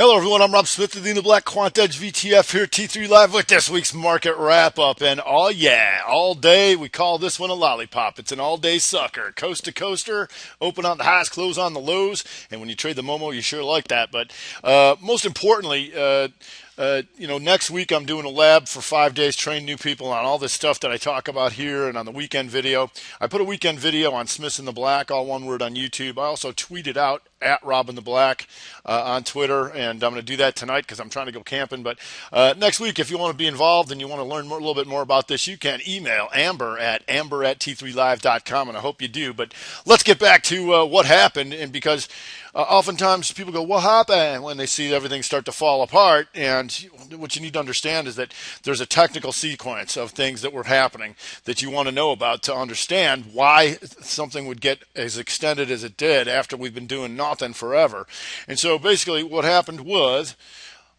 Hello everyone, I'm Rob Smith of the Black Quant Edge VTF here, T3 Live with this week's market wrap up. And oh yeah, all day we call this one a lollipop. It's an all day sucker, coast to coaster, open on the highs, close on the lows. And when you trade the Momo, you sure like that. But most importantly, next week I'm doing a lab for 5 days, train new people on all this stuff that I talk about here and on the weekend video. I put a weekend video on Smiths in the Black, all one word on YouTube. I also tweeted out at Rob in the Black on Twitter, and I'm going to do that tonight because I'm trying to go camping. But next week, if you want to be involved and you want to learn a little bit more about this, you can email amber at t3live.com, and I hope you do. But let's get back to what happened, and because oftentimes people go, what happened, when they see everything start to fall apart. And what you need to understand is that there's a technical sequence of things that were happening that you want to know about to understand why something would get as extended as it did after we've been doing nothing forever. And so basically what happened was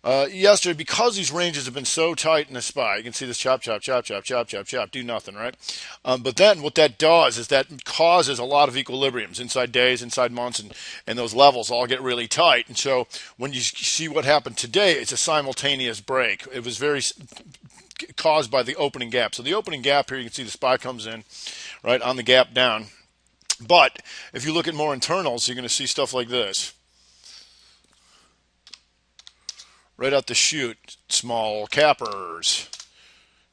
yesterday, because these ranges have been so tight in the SPY, you can see this chop, chop, chop, chop, chop, chop, chop, do nothing, right? But then what that does is that causes a lot of equilibriums inside days, inside months, and those levels all get really tight. And so when you see what happened today, it's a simultaneous break. It was very caused by the opening gap. So the opening gap here, you can see the SPY comes in, right, on the gap down. But if you look at more internals, you're going to see stuff like this. Right out the chute, small cappers,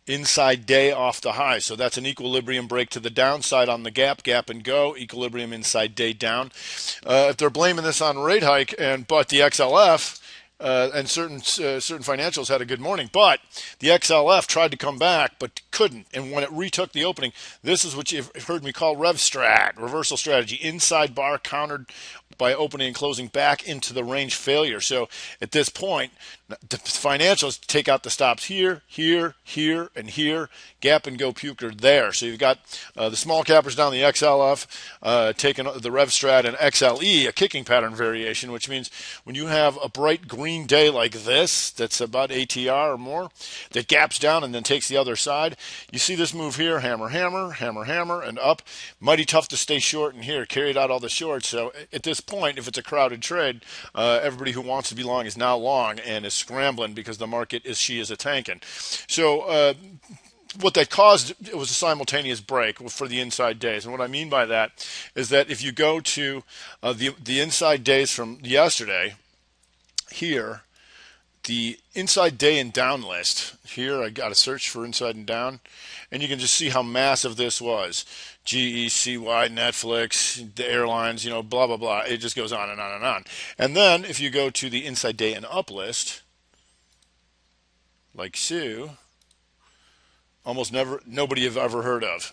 inside day off the high. So that's an equilibrium break to the downside on the gap, gap and go, equilibrium inside day down. If they're blaming this on rate hike, but the XLF and certain financials had a good morning, but the XLF tried to come back but couldn't. And when it retook the opening, this is what you've heard me call reversal strategy, inside bar countered by opening and closing back into the range failure. So at this point, the financials take out the stops here, here, here, and here. Gap and go puker there. So you've got the small cappers down the XLF, taking the RevStrat and XLE, a kicking pattern variation, which means when you have a bright green day like this, that's about ATR or more, that gaps down and then takes the other side. You see this move here, hammer, hammer, hammer, hammer, and up. Mighty tough to stay short in here, carried out all the shorts. So at this point, if it's a crowded trade, everybody who wants to be long is now long and is scrambling because the market is a tanking. So what that caused, it was a simultaneous break for the inside days. And what I mean by that is that if you go to the inside days from yesterday, here, the inside day and down list, here I got to search for inside and down, and you can just see how massive this was. GE, CY, Netflix, the airlines, blah, blah, blah. It just goes on and on and on. And then if you go to the inside day and up list, like so, almost nobody have ever heard of.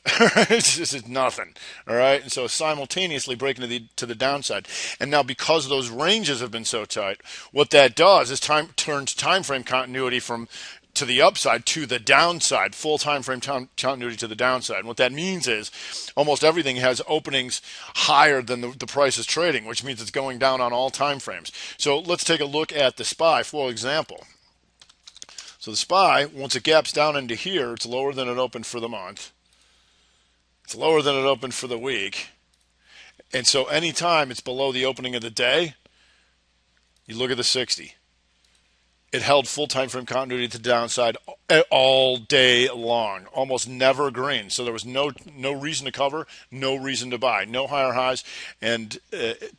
It's just nothing. All right. And so simultaneously breaking to the downside. And now because those ranges have been so tight, what that does is turns time frame continuity from to the upside to the downside, full time frame continuity to the downside. And what that means is almost everything has openings higher than the price is trading, which means it's going down on all time frames. So let's take a look at the SPY, for example. So the SPY, once it gaps down into here, it's lower than it opened for the month. It's lower than it opened for the week. And so anytime it's below the opening of the day, you look at the 60. It held full time frame continuity to the downside all day long, almost never green. So there was no reason to cover, no reason to buy, no higher highs, and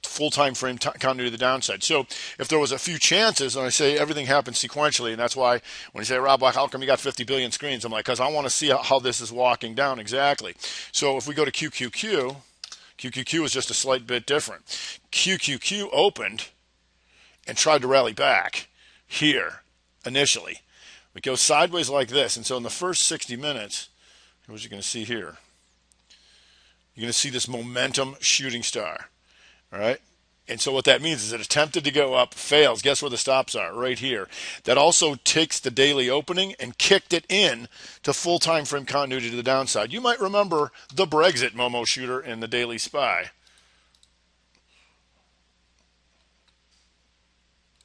full time frame continuity to the downside. So if there was a few chances, and I say everything happens sequentially, and that's why when you say, Rob, how come you got 50 billion screens? I'm like, because I want to see how this is walking down exactly. So if we go to QQQ, QQQ is just a slight bit different. QQQ opened and tried to rally back here initially. We go sideways like this, and so in the first 60 minutes, what you're going to see here, you're going to see this momentum shooting star. All right. And so what that means is it attempted to go up, fails. Guess where the stops are? Right here. That also takes the daily opening and kicked it in to full time frame continuity to the downside. You might remember the Brexit Momo shooter in the daily SPY.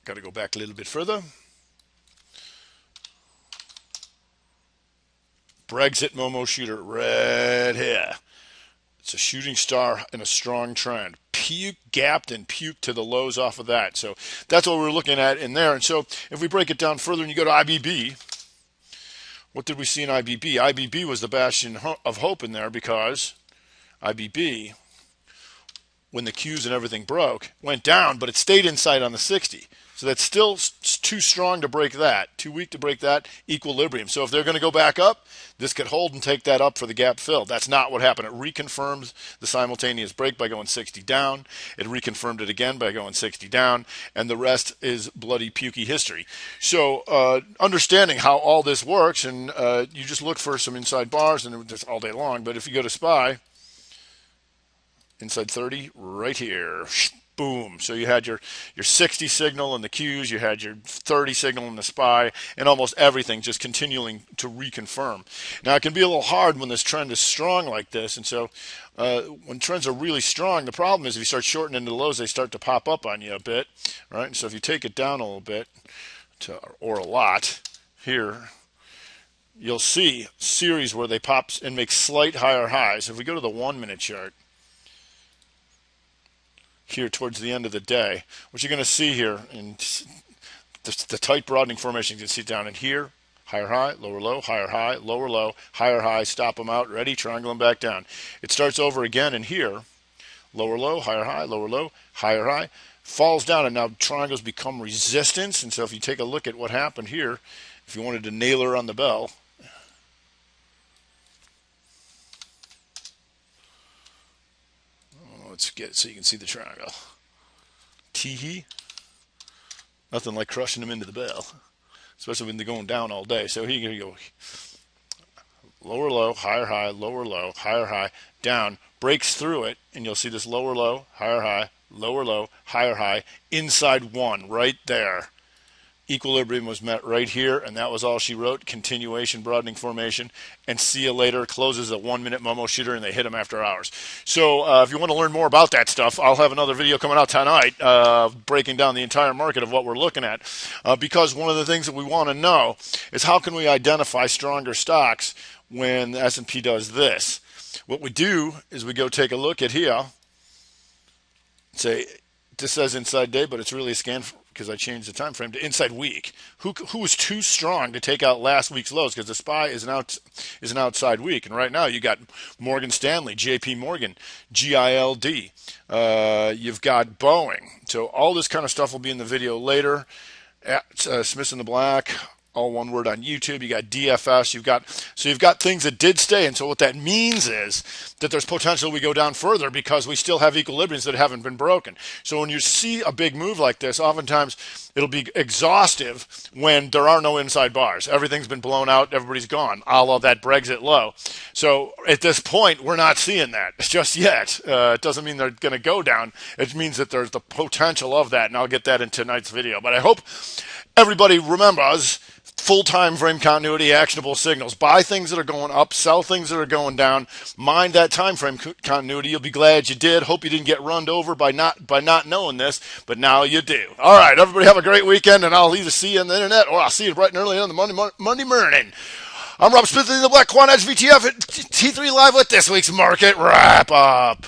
Got to go back a little bit further. Brexit Momo shooter right here. It's a shooting star in a strong trend. Puke, gapped, and puked to the lows off of that. So that's what we're looking at in there. And so if we break it down further and you go to IBB, what did we see in IBB? IBB was the bastion of hope in there because IBB, when the Qs and everything broke, went down, but it stayed inside on the 60. So that's still too strong to break that, too weak to break that equilibrium. So if they're going to go back up, this could hold and take that up for the gap fill. That's not what happened. It reconfirms the simultaneous break by going 60 down. It reconfirmed it again by going 60 down, and the rest is bloody pukey history. So understanding how all this works, and you just look for some inside bars, and just all day long. But if you go to SPY, inside 30, right here. Boom. So you had your 60 signal in the Qs, you had your 30 signal in the SPY, and almost everything just continuing to reconfirm. Now, it can be a little hard when this trend is strong like this, and so when trends are really strong, the problem is if you start shorting into the lows, they start to pop up on you a bit, right? And so if you take it down a little bit, or a lot, here, you'll see series where they pop and make slight higher highs. If we go to the 1 minute chart, here towards the end of the day, what you're going to see here in the tight broadening formation, you can see down in here, higher high, lower low, higher high, lower low, higher high, stop them out, ready, triangle them back down. It starts over again in here, lower low, lower low, higher high, falls down, and now triangles become resistance. And so if you take a look at what happened here, if you wanted to nail her on the bell, let's get it so you can see the triangle. Teehee. Nothing like crushing them into the bell, especially when they're going down all day. So here you go. Lower low, higher low, higher high, down, breaks through it, and you'll see this lower low, lower low, higher high, inside one, right there. Equilibrium was met right here, and that was all she wrote. Continuation, broadening formation, and see you later. Closes a 1 minute Momo shooter, and they hit them after hours. So if you want to learn more about that stuff, I'll have another video coming out tonight breaking down the entire market of what we're looking at. Because one of the things that we want to know is how can we identify stronger stocks when the S&P does this. What we do is we go take a look at here, say, this says inside day, but it's really a scan because I changed the time frame to inside week. Who was too strong to take out last week's lows? Because the SPY is an outside week, and right now you got Morgan Stanley, J.P. Morgan, GILD. You've got Boeing. So all this kind of stuff will be in the video later. At Smith in the Black. All one word on YouTube. You got DFS. You've got things that did stay, and so what that means is that there's potential we go down further because we still have equilibriums that haven't been broken. So when you see a big move like this, oftentimes it'll be exhaustive when there are no inside bars. Everything's been blown out. Everybody's gone. A la that Brexit low. So at this point, we're not seeing that just yet. It doesn't mean they're going to go down. It means that there's the potential of that, and I'll get that in tonight's video. But I hope everybody remembers full time frame continuity, actionable signals. Buy things that are going up, sell things that are going down. Mind that time frame continuity. You'll be glad you did. Hope you didn't get run over by not knowing this, but now you do. All right, everybody have a great weekend, and I'll either see you on the internet or I'll see you bright and early on the Monday morning. I'm Rob Smith in the Black Quant Edge VTF at T3 Live with this week's market wrap up.